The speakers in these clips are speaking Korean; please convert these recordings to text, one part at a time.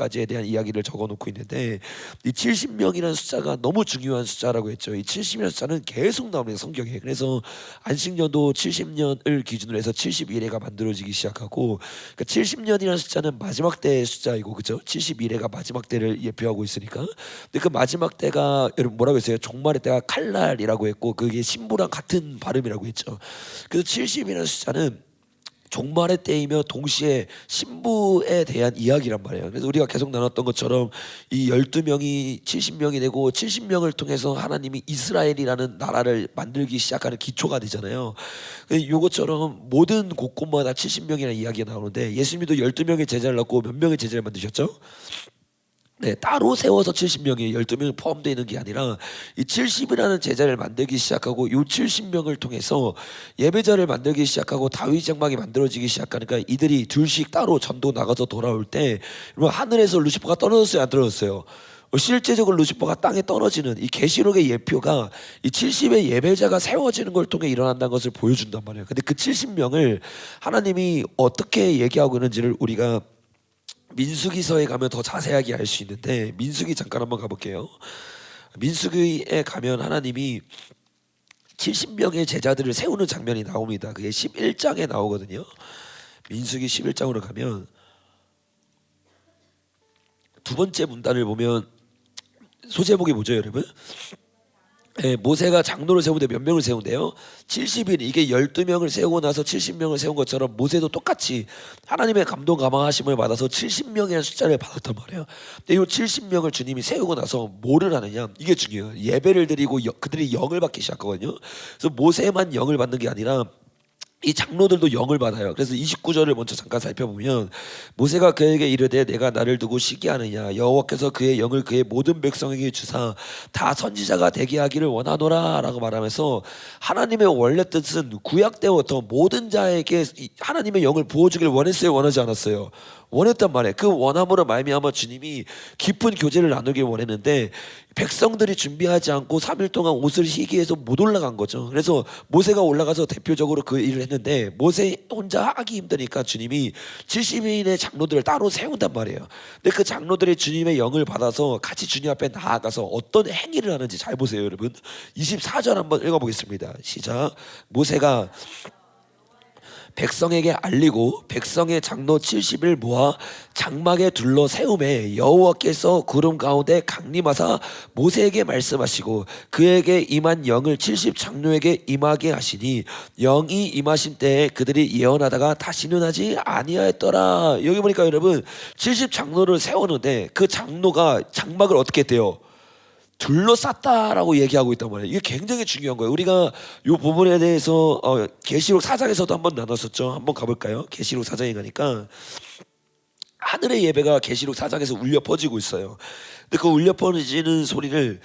70명까지에 대한 이야기를 적어놓고 있는데, 이 70명이라는 숫자가 너무 중요한 숫자라고 했죠. 이 70이라는 숫자는 계속 나오는 성경에. 그래서 안식년도 70년을 기준으로 해서 71회가 만들어지기 시작하고, 그러니까 70년이라는 숫자는 마지막 때의 숫자이고, 그죠? 71회가 마지막 때를 예표하고 있으니까. 근데 그 마지막 때가 여러분 뭐라고 했어요? 종말의 때가 칼날이라고 했고, 그게 신부랑 같은 발음이라고 했죠. 그래서 70이라는 숫자는 종말의 때이며 동시에 신부에 대한 이야기란 말이에요. 그래서 우리가 계속 나눴던 것처럼 이 12명이 70명이 되고 70명을 통해서 하나님이 이스라엘이라는 나라를 만들기 시작하는 기초가 되잖아요. 이것처럼 모든 곳곳마다 70명이라는 이야기가 나오는데, 예수님도 12명의 제자를 낳고 몇 명의 제자를 만드셨죠? 네, 따로 세워서 70명이 12명이 포함되어 있는 게 아니라 이 70이라는 제자를 만들기 시작하고, 이 70명을 통해서 예배자를 만들기 시작하고 다윗 장막이 만들어지기 시작하니까 이들이 둘씩 따로 전도 나가서 돌아올 때 하늘에서 루시퍼가 떨어졌어요, 안 떨어졌어요? 실제적으로 루시퍼가 땅에 떨어지는 이 계시록의 예표가 이 70의 예배자가 세워지는 걸 통해 일어난다는 것을 보여준단 말이에요. 근데 그 70명을 하나님이 어떻게 얘기하고 있는지를 우리가 민수기서에 가면 더 자세하게 알 수 있는데, 민수기 잠깐 한번 가볼게요. 민수기에 가면 하나님이 70명의 제자들을 세우는 장면이 나옵니다. 그게 11장에 나오거든요. 민수기 11장으로 가면 두 번째 문단을 보면 소제목이 뭐죠, 여러분? 네, 모세가 장로를 세우는데 몇 명을 세운대요? 70인. 이게 12명을 세우고 나서 70명을 세운 것처럼 모세도 똑같이 하나님의 감동 감화하심을 받아서 70명이라는 숫자를 받았단 말이에요. 근데 이 70명을 주님이 세우고 나서 뭐를 하느냐, 이게 중요해요. 예배를 드리고 그들이 영을 받기 시작하거든요. 그래서 모세만 영을 받는 게 아니라 이 장로들도 영을 받아요. 그래서 29절을 먼저 잠깐 살펴보면, 모세가 그에게 이르되 내가 나를 두고 시기하느냐, 여호와께서 그의 영을 그의 모든 백성에게 주사 다 선지자가 되게 하기를 원하노라 라고 말하면서, 하나님의 원래 뜻은 구약 때부터 모든 자에게 하나님의 영을 부어주길 원했어요, 원하지 않았어요? 원했단 말이에요. 그 원함으로 말미암아 주님이 깊은 교제를 나누길 원했는데, 백성들이 준비하지 않고 3일 동안 옷을 희기해서 못 올라간 거죠. 그래서 모세가 올라가서 대표적으로 그 일을 했는데, 모세 혼자 하기 힘드니까 주님이 70인의 장로들을 따로 세운단 말이에요. 근데 그 장로들이 주님의 영을 받아서 같이 주님 앞에 나아가서 어떤 행위를 하는지 잘 보세요, 여러분. 24절 한번 읽어보겠습니다. 시작. 모세가 백성에게 알리고 백성의 장로 70을 모아 장막에 둘러 세움에 여호와께서 구름 가운데 강림하사 모세에게 말씀하시고 그에게 임한 영을 70 장로에게 임하게 하시니, 영이 임하신 때에 그들이 예언하다가 다시는 하지 아니하였더라. 여기 보니까 여러분, 70 장로를 세우는데 그 장로가 장막을 어떻게 했대요? 둘러쌌다라고 얘기하고 있단 말이에요. 이게 굉장히 중요한 거예요. 우리가 이 부분에 대해서 계시록 4장에서도 한번 나눴었죠. 한번 가볼까요? 계시록 4장에 가니까 하늘의 예배가 계시록 4장에서 울려 퍼지고 있어요. 근데 그 울려 퍼지는 소리를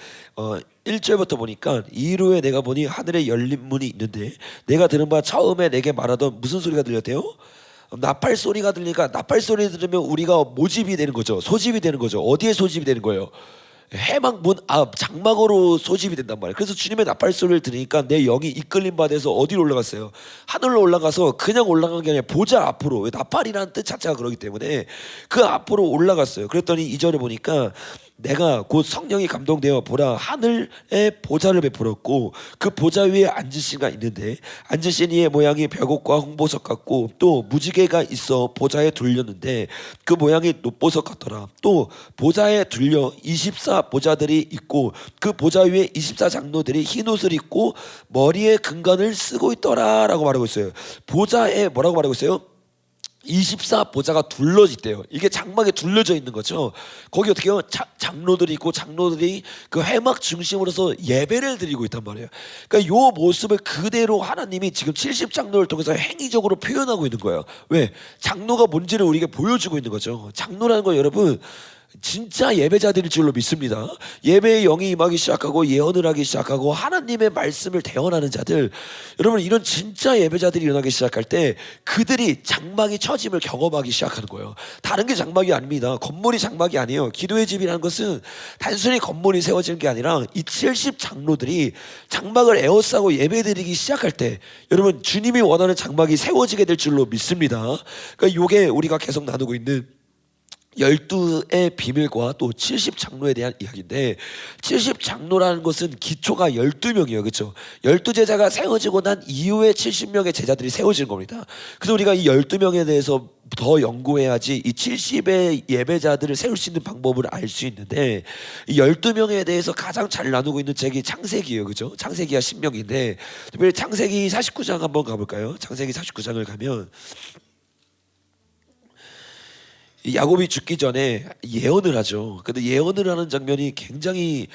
1절부터 보니까, 이후에 내가 보니 하늘에 열린 문이 있는데 내가 들은 바 처음에 내게 말하던 무슨 소리가 들렸대요? 나팔 소리가 들리니까, 나팔 소리 들으면 우리가 모집이 되는 거죠. 소집이 되는 거죠. 어디에 소집이 되는 거예요? 해막 문 앞 장막으로 소집이 된단 말이에요. 그래서 주님의 나팔 소리를 들으니까 내 영이 이끌림 받아서 어디로 올라갔어요? 하늘로 올라가서 그냥 올라간 게 아니라 보좌 앞으로. 왜? 나팔이라는 뜻 자체가 그러기 때문에 그 앞으로 올라갔어요. 그랬더니 2절에 보니까 내가 곧 성령이 감동되어 보라, 하늘에 보좌를 베풀었고 그 보좌 위에 앉으신 이가 있는데 앉으신 이의 모양이 벽옥과 홍보석 같고 또 무지개가 있어 보좌에 둘렸는데 그 모양이 녹보석 같더라. 또 보좌에 둘려 24 보좌들이 있고 그 보좌 위에 24 장로들이 흰 옷을 입고 머리에 금관을 쓰고 있더라 라고 말하고 있어요. 보좌에 뭐라고 말하고 있어요? 24 보좌가 둘러지대요. 이게 장막에 둘러져 있는 거죠. 거기 어떻게 해요? 장로들이 있고 장로들이 그 회막 중심으로서 예배를 드리고 있단 말이에요. 그러니까 이 모습을 그대로 하나님이 지금 70장로를 통해서 행위적으로 표현하고 있는 거예요. 왜? 장로가 뭔지를 우리에게 보여주고 있는 거죠. 장로라는 건 여러분 진짜 예배자들일 줄로 믿습니다. 예배의 영이 임하기 시작하고 예언을 하기 시작하고 하나님의 말씀을 대언하는 자들, 여러분 이런 진짜 예배자들이 일어나기 시작할 때 그들이 장막이 처짐을 경험하기 시작하는 거예요. 다른 게 장막이 아닙니다. 건물이 장막이 아니에요. 기도의 집이라는 것은 단순히 건물이 세워지는 게 아니라 이 70 장로들이 장막을 에워싸고 예배드리기 시작할 때 여러분 주님이 원하는 장막이 세워지게 될 줄로 믿습니다. 그러니까 이게 우리가 계속 나누고 있는 열두의 비밀과 또 70장로에 대한 이야기인데, 70장로라는 것은 기초가 12명이에요. 그렇죠? 12제자가 세워지고 난 이후에 70명의 제자들이 세워지는 겁니다. 그래서 우리가 이 12명에 대해서 더 연구해야지 이 70의 예배자들을 세울 수 있는 방법을 알 수 있는데, 이 12명에 대해서 가장 잘 나누고 있는 책이 창세기예요. 그렇죠? 창세기가 신명인데, 특별히 창세기 49장 한번 가볼까요? 창세기 49장을 가면 이 야곱이 죽기 전에 예언을 하죠. 근데 예언을 하는 장면이 굉장히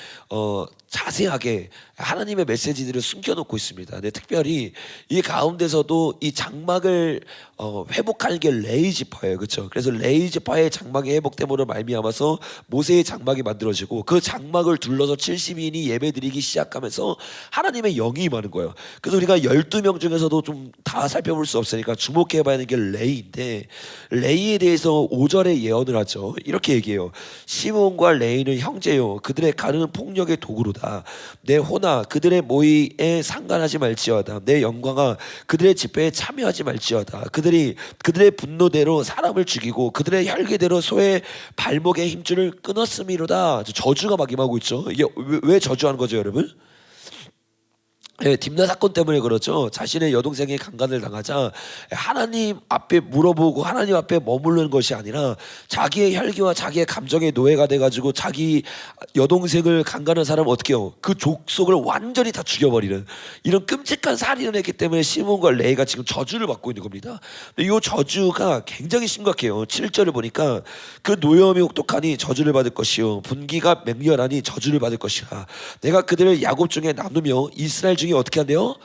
자세하게 하나님의 메시지들을 숨겨놓고 있습니다. 근데 특별히 이 가운데서도 이 장막을 회복하는 게 레위 지파예요, 그렇죠? 그래서 레위 지파의 장막이 회복됨으로 말미암아서 모세의 장막이 만들어지고, 그 장막을 둘러서 70인이 예배드리기 시작하면서 하나님의 영이 임하는 거예요. 그래서 우리가 12명 중에서도 좀 다 살펴볼 수 없으니까 주목해봐야 하는 게 레위인데, 레위에 대해서 5절에 예언을 하죠. 이렇게 얘기해요. 시몬과 레위는 형제요, 그들의 가르는 폭력의 도구로다. 내 호나 그들의 모의에 상관하지 말지어다. 내 영광아 그들의 집회에 참여하지 말지어다. 그들의 분노대로 사람을 죽이고 그들의 혈기대로 소의 발목의 힘줄을 끊었음이로다. 저주가 막 임하고 있죠. 이게 왜 저주하는 거죠, 여러분? 예, 딥나 사건 때문에 그렇죠. 자신의 여동생이 강간을 당하자 하나님 앞에 물어보고 하나님 앞에 머무르는 것이 아니라 자기의 혈기와 자기의 감정의 노예가 돼가지고 자기 여동생을 강간한 사람은 어떻게 해요? 그 족속을 완전히 다 죽여버리는 이런 끔찍한 살인을 했기 때문에 시몬과 레이가 지금 저주를 받고 있는 겁니다. 근데 이 저주가 굉장히 심각해요. 7절을 보니까 그 노여움이 혹독하니 저주를 받을 것이요, 분기가 맹렬하니 저주를 받을 것이라. 내가 그들을 야곱 중에 나누며 이스라엘 중에 어떻게 한대요?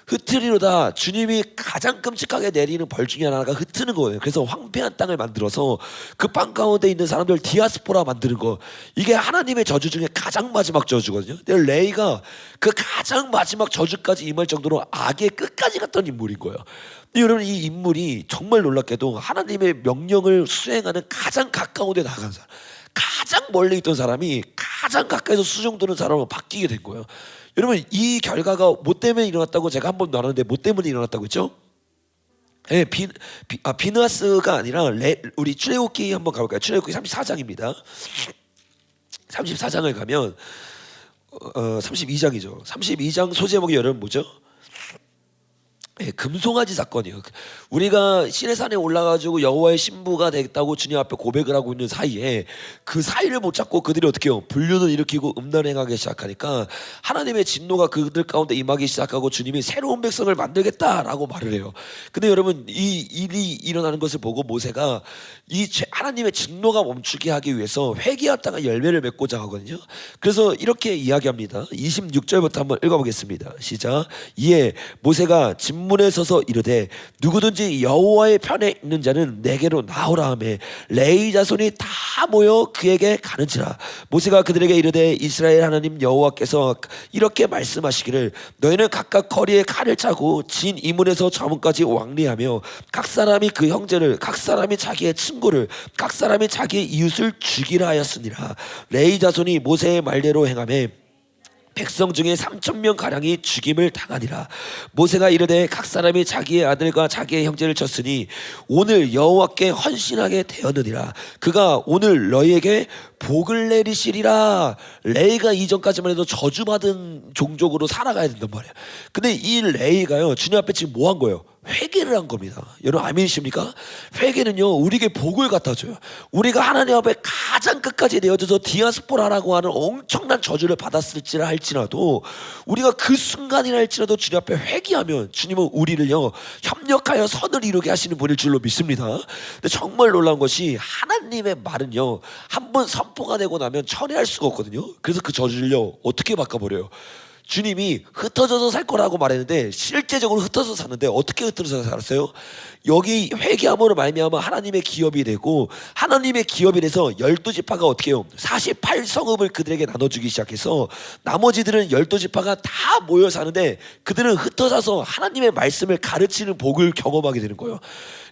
흩트리로다. 주님이 가장 끔찍하게 내리는 벌 중에 하나가 흩트는 거예요. 그래서 황폐한 땅을 만들어서 그 땅 가운데 있는 사람들 디아스포라 만드는 거, 이게 하나님의 저주 중에 가장 마지막 저주거든요. 근데 레이가 그 가장 마지막 저주까지 임할 정도로 악의 끝까지 갔던 인물인 거예요. 근데 여러분, 이 인물이 정말 놀랍게도 하나님의 명령을 수행하는 가장 가까운 데 나간 사람, 가장 멀리 있던 사람이 가장 가까이서 수종드는 사람으로 바뀌게 된 거예요. 여러분, 이 결과가 뭐 때문에 일어났다고 제가 한 번 나눴는데, 뭐 때문에 일어났다고 했죠? 예, 비느하스가 아니라 우리 출애굽기 한번 가볼까요? 출애굽기 34장입니다. 34장을 가면 32장이죠. 32장 소제목이 여러분 뭐죠? 예, 금송아지 사건이에요. 우리가 시내산에 올라가지고 여호와의 신부가 됐다고 주님 앞에 고백을 하고 있는 사이에 그 사이를 못 잡고 그들이 어떻게 해요? 불륜을 일으키고 음란행하기 시작하니까 하나님의 진노가 그들 가운데 임하기 시작하고 주님이 새로운 백성을 만들겠다라고 말을 해요. 근데 여러분, 이 일이 일어나는 것을 보고 모세가 이 하나님의 진노가 멈추게 하기 위해서 회개했다가 열매를 맺고자 하거든요. 그래서 이렇게 이야기합니다. 26절부터 한번 읽어보겠습니다. 시작. 이에 모세가 문에 서서 이르되 누구든지 여호와의 편에 있는 자는 내게로 나오라 하매 레위 자손이 다 모여 그에게 가는지라. 모세가 그들에게 이르되 이스라엘 하나님 여호와께서 이렇게 말씀하시기를 너희는 각각 거리에 칼을 차고 진 이문에서 저문까지 왕래하며 각 사람이 그 형제를, 각 사람이 자기의 친구를, 각 사람이 자기의 이웃을 죽이라 하였으니라. 레위 자손이 모세의 말대로 행하매 백성 중에 3,000명 가량이 죽임을 당하니라. 모세가 이르되 각 사람이 자기의 아들과 자기의 형제를 쳤으니 오늘 여호와께 헌신하게 되었느니라. 그가 오늘 너희에게 복을 내리시리라. 레이가 이전까지만 해도 저주받은 종족으로 살아가야 된단 말이에요. 근데 이 레이가요, 주님 앞에 지금 뭐 한 거예요? 회개를 한 겁니다. 여러분 아멘이십니까? 회개는요, 우리에게 복을 갖다 줘요. 우리가 하나님 앞에 가장 끝까지 내어져서 디아스포라라고 하는 엄청난 저주를 받았을지라 할지라도 우리가 그 순간이라 할지라도 주님 앞에 회개하면 주님은 우리를요 협력하여 선을 이루게 하시는 분일 줄로 믿습니다. 근데 정말 놀라운 것이 하나님의 말은요 한번 선포가 되고 나면 철회할 수가 없거든요. 그래서 그 저주를요 어떻게 바꿔버려요? 주님이 흩어져서 살 거라고 말했는데 실제적으로 흩어져서 샀는데 어떻게 흩어져서 살았어요? 여기 회개함으로 말미암아 하나님의 기업이 되고, 하나님의 기업이 돼서 12지파가 어떻게 해요? 48성읍을 그들에게 나눠주기 시작해서 나머지들은 12지파가 다 모여 사는데 그들은 흩어져서 하나님의 말씀을 가르치는 복을 경험하게 되는 거예요.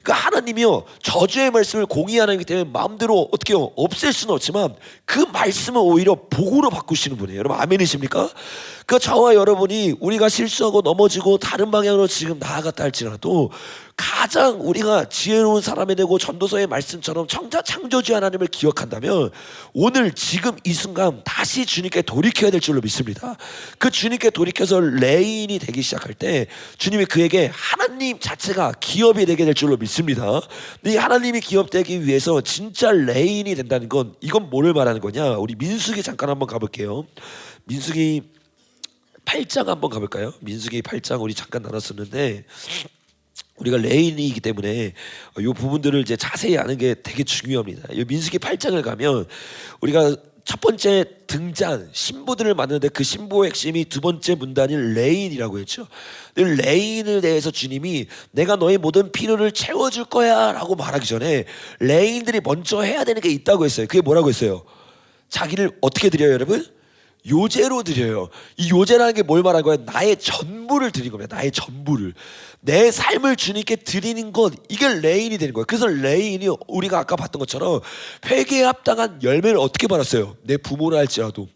그러니까 하나님이요 저주의 말씀을 공의하기 때문에 마음대로 어떻게 해요? 없앨 수는 없지만 그 말씀을 오히려 복으로 바꾸시는 분이에요. 여러분 아멘이십니까? 그 저와 여러분이 우리가 실수하고 넘어지고 다른 방향으로 지금 나아갔다 할지라도 가장 우리가 지혜로운 사람이 되고 전도서의 말씀처럼 창조주 하나님을 기억한다면 오늘 지금 이 순간 다시 주님께 돌이켜야 될 줄로 믿습니다. 그 주님께 돌이켜서 레인이 되기 시작할 때 주님이 그에게 하나님 자체가 기업이 되게 될 줄로 믿습니다. 이 하나님이 기업되기 위해서 진짜 레인이 된다는 건 이건 뭐를 말하는 거냐? 우리 민수기 잠깐 한번 가볼게요. 민수기 8장 한번 가볼까요? 민수기 8장 우리 잠깐 나눴었는데 우리가 레인이기 때문에 이 부분들을 이제 자세히 아는 게 되게 중요합니다. 이 민수기 8장을 가면 우리가 첫 번째 등장 신부들을 만나는데 그 신부의 핵심이 두 번째 문단인 레인이라고 했죠. 레인에 대해서 주님이 내가 너의 모든 필요를 채워줄 거야 라고 말하기 전에 레인들이 먼저 해야 되는 게 있다고 했어요. 그게 뭐라고 했어요? 자기를 어떻게 드려요 여러분? 요제로 드려요. 이 요제라는 게 뭘 말하는 거예요? 나의 전부를 드린 겁니다. 나의 전부를. 내 삶을 주님께 드리는 것, 이게 레인이 되는 거예요. 그래서 레인이 우리가 아까 봤던 것처럼 회개에 합당한 열매를 어떻게 받았어요? 내 부모라 할지라도,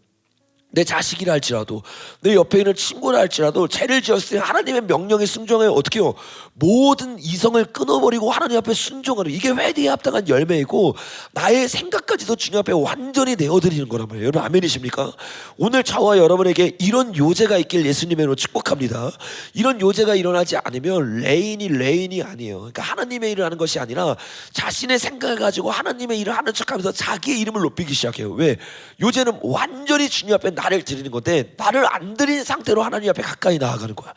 내 자식이라 할지라도, 내 옆에 있는 친구라 할지라도 죄를 지었을 때 하나님의 명령에 순종해 어떻게 해요? 모든 이성을 끊어버리고 하나님 앞에 순종하는, 이게 회개에 합당한 열매이고 나의 생각까지도 주님 앞에 완전히 내어드리는 거란 말이에요. 여러분 아멘이십니까? 오늘 저와 여러분에게 이런 요제가 있길 예수님으로 축복합니다. 이런 요제가 일어나지 않으면 레인이 아니에요. 그러니까 하나님의 일을 하는 것이 아니라 자신의 생각을 가지고 하나님의 일을 하는 척하면서 자기의 이름을 높이기 시작해요. 왜? 요제는 완전히 주님 앞에 나를 드리는 건데 나를 안 드린 상태로 하나님 앞에 가까이 나아가는 거야.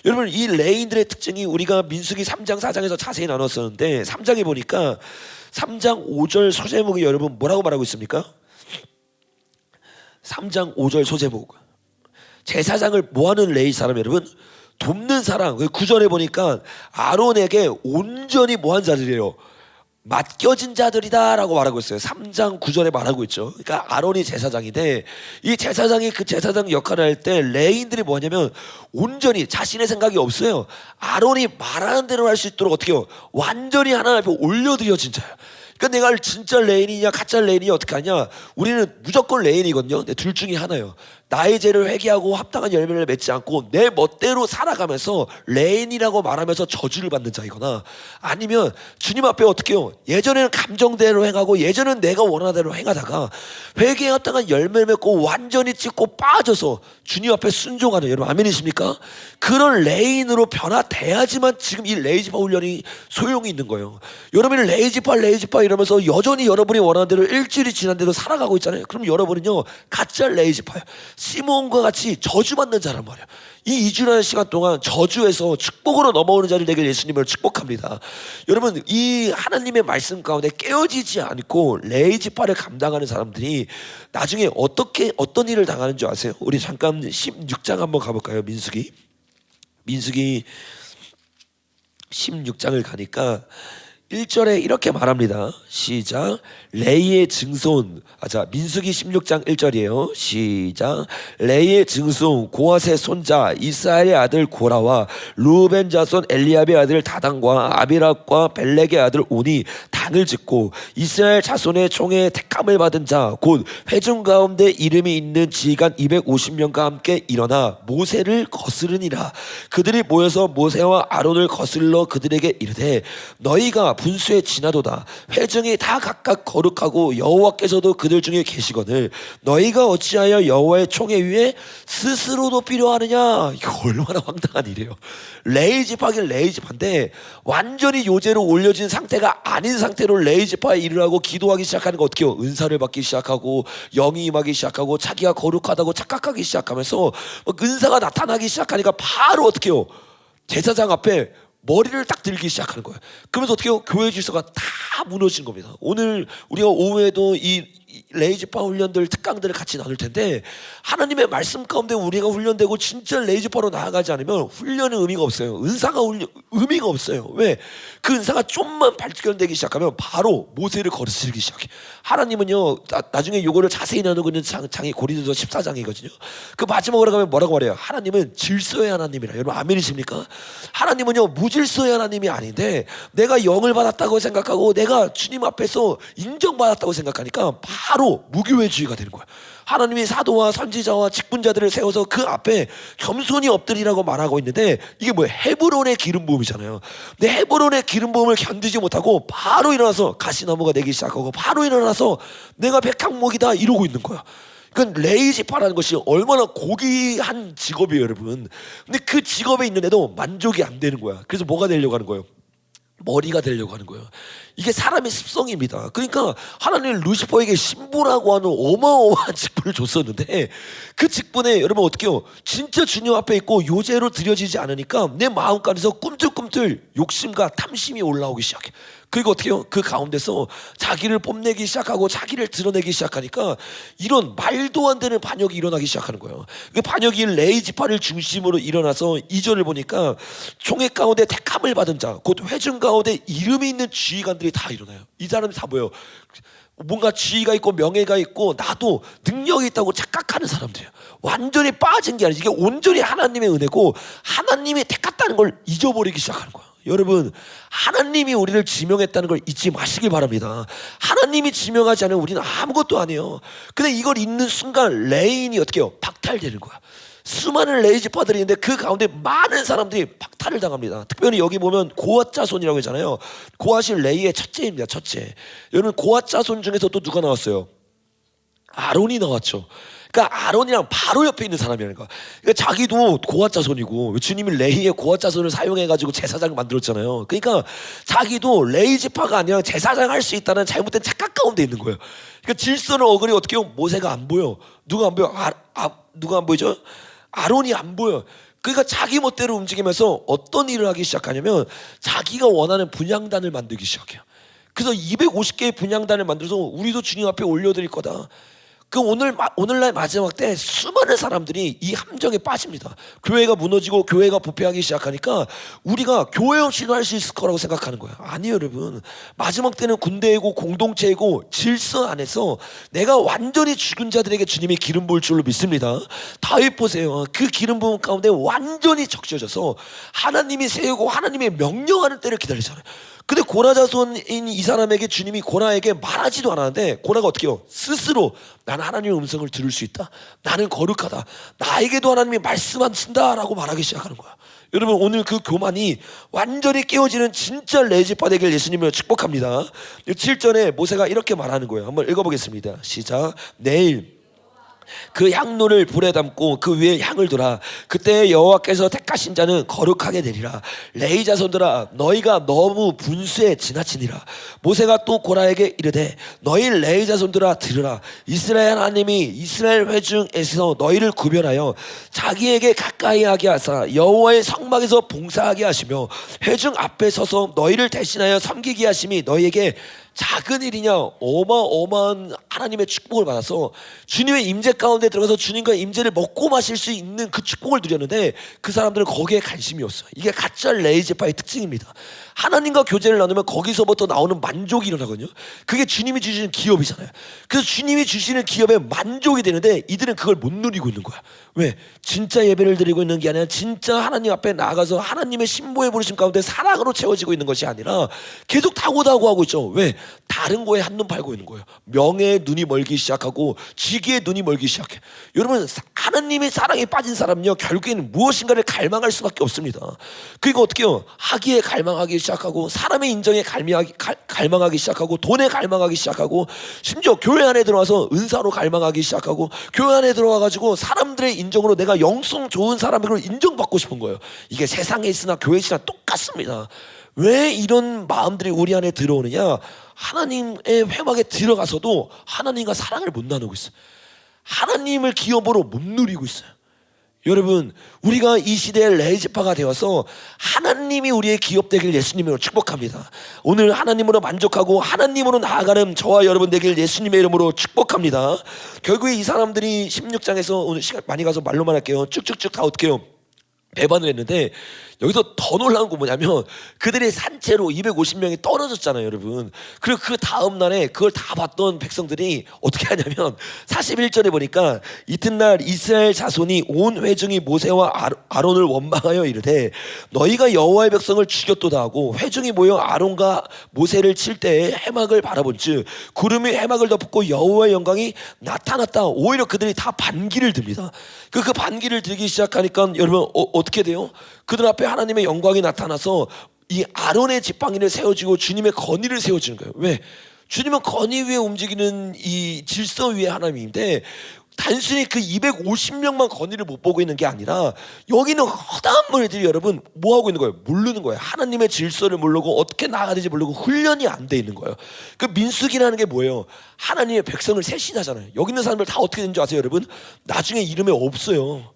여러분 이 레인들의 특징이 우리가 민수기 3장 4장에서 자세히 나눴었는데 3장에 보니까 3장 5절 소제목이 여러분 뭐라고 말하고 있습니까? 3장 5절 소제목, 제사장을 뭐하는 레위 사람 여러분? 돕는 사람. 9절에 보니까 아론에게 온전히 뭐한 자들이에요? 맡겨진 자들이다 라고 말하고 있어요. 3장 9절에 말하고 있죠. 그러니까 아론이 제사장인데 이 제사장이 그 제사장 역할을 할 때 레인들이 뭐냐면 온전히 자신의 생각이 없어요. 아론이 말하는 대로 할 수 있도록 어떻게 해요? 완전히 하나님 앞에 올려드려진 자예요. 그러니까 내가 진짜 레인이냐 가짜 레인이냐 어떻게 하냐? 우리는 무조건 레인이거든요. 근데 둘 중에 하나예요. 나의 죄를 회개하고 합당한 열매를 맺지 않고 내 멋대로 살아가면서 레인이라고 말하면서 저주를 받는 자이거나, 아니면 주님 앞에 어떻게 해요? 예전에는 감정대로 행하고 예전에는 내가 원하는 대로 행하다가 회개에 합당한 열매를 맺고 완전히 찢고 빠져서 주님 앞에 순종하는, 여러분 아멘이십니까? 그런 레인으로 변화돼야지만 지금 이 레이지파 훈련이 소용이 있는 거예요. 여러분이 레이지파 이러면서 여전히 여러분이 원하는 대로 일주일이 지난데도 살아가고 있잖아요. 그럼 여러분은요 가짜 레이지파예요. 시몬과 같이 저주받는 자란 말이에요. 이 2주라는 시간 동안 저주에서 축복으로 넘어오는 자를 되길 예수님을 축복합니다. 여러분 이 하나님의 말씀 가운데 깨어지지 않고 레이지파를 감당하는 사람들이 나중에 어떤 일을 당하는 줄 아세요? 우리 잠깐 16장 한번 가볼까요? 민수기 16장을 가니까 1절에 이렇게 말합니다. 시작. 레이의 증손. 자, 민수기 16장 1절이에요. 시작. 레이의 증손 고아세 손자 이스라엘의 아들 고라와 루벤 자손 엘리압의 아들 다단과 아비랍과 벨렉의 아들 온이 당을 짓고 이스라엘 자손의 총에 택함을 받은 자 곧 회중 가운데 이름이 있는 지휘관 250명과 함께 일어나 모세를 거스르니라. 그들이 모여서 모세와 아론을 거슬러 그들에게 이르되 너희가 분수에 지나도다. 회중이 다 각각 거룩하고 여호와께서도 그들 중에 계시거늘 너희가 어찌하여 여호와의 총회 위에 스스로도 필요하느냐. 이거 얼마나 황당한 일이에요. 레이지파긴 레이지파인데 완전히 요제로 올려진 상태가 아닌 상태로 레이지파에 일을 하고 기도하기 시작하는 거 어떻게 해요? 은사를 받기 시작하고 영이 임하기 시작하고 자기가 거룩하다고 착각하기 시작하면서 은사가 나타나기 시작하니까 바로 어떻게 해요? 제사장 앞에 머리를 딱 들기 시작하는 거예요. 그러면서 어떻게 해요? 교회 질서가 다 무너진 겁니다. 오늘 우리가 오후에도 이 레이지파 훈련들 특강들을 같이 나눌 텐데 하나님의 말씀 가운데 우리가 훈련되고 진짜 레이지파로 나아가지 않으면 훈련은 의미가 없어요. 은사가 의미가 없어요. 왜? 그 은사가 좀만 발견되기 시작하면 바로 모세를 거스르기 시작해. 하나님은요 나중에 요거를 자세히 나누고 있는 장이 고린도서 14장이거든요 그 마지막으로 가면 뭐라고 말해요? 하나님은 질서의 하나님이라. 여러분 아멘이십니까? 하나님은요 무질서의 하나님이 아닌데 내가 영을 받았다고 생각하고 내가 주님 앞에서 인정받았다고 생각하니까 바로 바로 무교회주의가 되는 거야. 하나님이 사도와 선지자와 직분자들을 세워서 그 앞에 겸손히 엎드리라고 말하고 있는데 이게 뭐예요? 헤브론의 기름 부음이잖아요. 근데 헤브론의 기름 부음을 견디지 못하고 바로 일어나서 가시나무가 되기 시작하고 바로 일어나서 내가 백항목이다 이러고 있는 거야. 그건 레이지파라는 것이 얼마나 고귀한 직업이에요, 여러분. 근데 그 직업에 있는데도 만족이 안 되는 거야. 그래서 뭐가 되려고 하는 거예요? 머리가 되려고 하는 거예요. 이게 사람의 습성입니다. 그러니까 하나님은 루시퍼에게 신부라고 하는 어마어마한 직분을 줬었는데 그 직분에 여러분 어떻게 해요? 진짜 주님 앞에 있고 요제로 드려지지 않으니까 내 마음가에서 꿈틀꿈틀 욕심과 탐심이 올라오기 시작해. 그리고 어떻게 해요? 그 가운데서 자기를 뽐내기 시작하고 자기를 드러내기 시작하니까 이런 말도 안 되는 반역이 일어나기 시작하는 거예요. 그 반역이 레이지파를 중심으로 일어나서 2절을 보니까 총회 가운데 택함을 받은 자 곧 회중 가운데 이름이 있는 지휘관들이 다 일어나요. 이 사람이 다 뭐예요? 뭔가 지위가 있고 명예가 있고 나도 능력이 있다고 착각하는 사람들이에요. 완전히 빠진 게 아니지. 이게 온전히 하나님의 은혜고 하나님이 택했다는 걸 잊어버리기 시작하는 거예요. 여러분, 하나님이 우리를 지명했다는 걸 잊지 마시길 바랍니다. 하나님이 지명하지 않으면 우리는 아무것도 아니에요. 근데 이걸 잊는 순간 레인이 어떻게 해요? 박탈되는 거야. 수많은 레이지파들이 있는데 그 가운데 많은 사람들이 박탈을 당합니다. 특별히 여기 보면 고앗 자손이라고 했잖아요. 고앗이 레이의 첫째입니다. 첫째. 여러분, 고앗 자손 중에서 또 누가 나왔어요? 아론이 나왔죠. 그러니까 아론이랑 바로 옆에 있는 사람이라는 거야. 그러니까 자기도 고앗 자손이고 주님이 레이의 고앗 자손을 사용해가지고 제사장을 만들었잖아요. 그러니까 자기도 레이 지파가 아니라 제사장 할 수 있다는 잘못된 착각 가운데 있는 거예요. 그러니까 질서를 어그리 어떻게 해요? 모세가 안 보여. 누가 안 보여? 누가 안 보이죠? 아론이 안 보여. 그러니까 자기 멋대로 움직이면서 어떤 일을 하기 시작하냐면 자기가 원하는 분향단을 만들기 시작해요. 그래서 250개의 분향단을 만들어서 우리도 주님 앞에 올려드릴 거다. 그 오늘날 마지막 때 수많은 사람들이 이 함정에 빠집니다. 교회가 무너지고 교회가 부패하기 시작하니까 우리가 교회 없이도 할 수 있을 거라고 생각하는 거예요. 아니에요, 여러분. 마지막 때는 군대이고 공동체이고 질서 안에서 내가 완전히 죽은 자들에게 주님이 기름 부을 줄로 믿습니다. 다윗 보세요. 그 기름 부음 가운데 완전히 적셔져서 하나님이 세우고 하나님의 명령하는 때를 기다리잖아요. 근데 고라 자손인 이 사람에게 주님이 고라에게 말하지도 않았는데 고라가 어떻게 해요? 스스로 나는 하나님의 음성을 들을 수 있다. 나는 거룩하다. 나에게도 하나님이 말씀하신다 라고 말하기 시작하는 거야. 여러분, 오늘 그 교만이 완전히 깨어지는 진짜 레지파 되길 예수님을 축복합니다. 7절에 모세가 이렇게 말하는 거예요. 한번 읽어보겠습니다. 시작. 내일 그 향로를 불에 담고 그 위에 향을 두라. 그때 여호와께서 택하신 자는 거룩하게 되리라. 레위 자손들아, 너희가 너무 분수에 지나치니라. 모세가 또 고라에게 이르되 너희 레위 자손들아 들으라. 이스라엘 하나님이 이스라엘 회중에서 너희를 구별하여 자기에게 가까이 하게 하사 여호와의 성막에서 봉사하게 하시며 회중 앞에 서서 너희를 대신하여 섬기게 하심이 너희에게 작은 일이냐? 어마어마한 하나님의 축복을 받아서 주님의 임재 가운데 들어가서 주님과 임재를 먹고 마실 수 있는 그 축복을 누렸는데 그 사람들은 거기에 관심이 없어요. 이게 가짜 레이지파의 특징입니다. 하나님과 교제를 나누면 거기서부터 나오는 만족이 일어나거든요. 그게 주님이 주시는 기업이잖아요. 그래서 주님이 주시는 기업에 만족이 되는데 이들은 그걸 못 누리고 있는 거야. 왜? 진짜 예배를 드리고 있는 게 아니라 진짜 하나님 앞에 나아가서 하나님의 신보의 부르심 가운데 사랑으로 채워지고 있는 것이 아니라 계속 타고다고 하고 있죠. 왜? 다른 거에 한눈 팔고 있는 거예요. 명예에 눈이 멀기 시작하고 지기에 눈이 멀기 시작해. 여러분, 하나님의 사랑에 빠진 사람은요 결국에는 무엇인가를 갈망할 수밖에 없습니다. 그리고 어떻게 해요? 하기에 갈망하기 시작하고 사람의 인정에 갈망하기 시작하고 돈에 갈망하기 시작하고 심지어 교회 안에 들어와서 은사로 갈망하기 시작하고 교회 안에 들어와가지고 사람들의 인정으로 내가 영성 좋은 사람으로 인정받고 싶은 거예요. 이게 세상에 있으나 교회에 있으나 똑같습니다. 왜 이런 마음들이 우리 안에 들어오느냐? 하나님의 회막에 들어가서도 하나님과 사랑을 못 나누고 있어요. 하나님을 기업으로 못 누리고 있어요. 여러분, 우리가 이 시대의 레지파가 되어서 하나님이 우리의 기업 되길 예수님으로 축복합니다. 오늘 하나님으로 만족하고 하나님으로 나아가는 저와 여러분 되길 예수님의 이름으로 축복합니다. 결국에 이 사람들이 16장에서 오늘 시간 많이 가서 말로만 할게요. 쭉쭉쭉 다 어떻게 해요? 배반을 했는데 여기서 더 놀라운 건 뭐냐면 그들이 산채로 250명이 떨어졌잖아요, 여러분. 그리고 그 다음 날에 그걸 다 봤던 백성들이 어떻게 하냐면 41절에 보니까 이튿날 이스라엘 자손이 온 회중이 모세와 아론을 원망하여 이르되 너희가 여호와의 백성을 죽였도다 하고 회중이 모여 아론과 모세를 칠 때에 해막을 바라본즉 구름이 해막을 덮고 여호와의 영광이 나타났다. 오히려 그들이 다 반기를 들리다. 그 반기를 들기 시작하니까 여러분 어떻게 돼요? 그들 앞에 하나님의 영광이 나타나서 이 아론의 지팡이를 세워지고 주님의 건의를 세워지는 거예요. 왜? 주님은 건의 위에 움직이는 이 질서 위에 하나님인데 단순히 그 250명만 건의를 못 보고 있는 게 아니라 여기는 허다한 분들이 여러분 뭐 하고 있는 거예요? 모르는 거예요. 하나님의 질서를 모르고 어떻게 나아가야 되는지 모르고 훈련이 안 돼 있는 거예요. 그 민수기라는 게 뭐예요? 하나님의 백성을 세신하잖아요. 여기 있는 사람들 다 어떻게 되는 줄 아세요, 여러분? 나중에 이름에 없어요.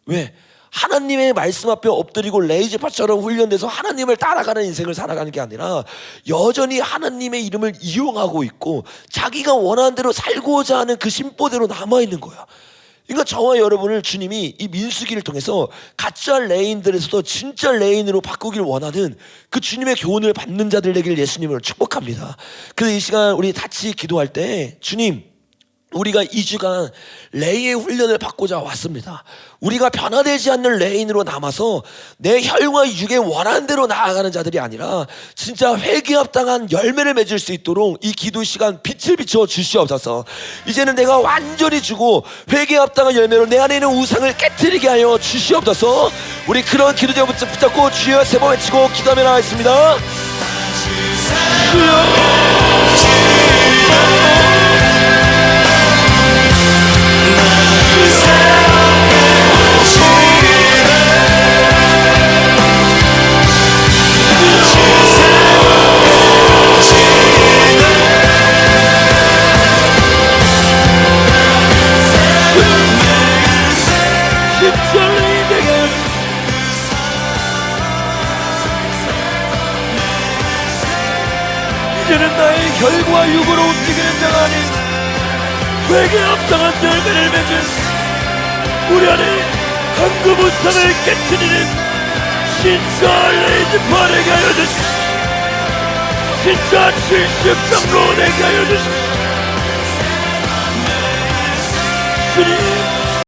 왜? 하나님의 말씀 앞에 엎드리고 레이지파처럼 훈련돼서 하나님을 따라가는 인생을 살아가는 게 아니라 여전히 하나님의 이름을 이용하고 있고 자기가 원하는 대로 살고자 하는 그 심보대로 남아있는 거야. 그러니까 저와 여러분을 주님이 이 민수기를 통해서 가짜 레인들에서도 진짜 레인으로 바꾸길 원하는 그 주님의 교훈을 받는 자들 되길 예수님을 축복합니다. 그래서 이 시간 우리 같이 기도할 때 주님, 우리가 2주간 레이의 훈련을 받고자 왔습니다. 우리가 변화되지 않는 레인으로 남아서 내 혈과 육의 원하는 대로 나아가는 자들이 아니라 진짜 회개합당한 열매를 맺을 수 있도록 이 기도 시간 빛을 비춰 주시옵소서. 이제는 내가 완전히 주고 회개합당한 열매로 내 안에 있는 우상을 깨트리게 하여 주시옵소서. 우리 그런 기도 제목 붙잡고 주여 세 번 외치고 기도하며 나가겠습니다. 이제는 나의 혈과 육으로 움직이는 자가 아닌 회개합당한 열매를 맺은 우리 안에 황금 우상을 깨트리는 신사 레이지파에게 하여 주십시오. 진짜 70장로 되게 하여 주십시오. 주님,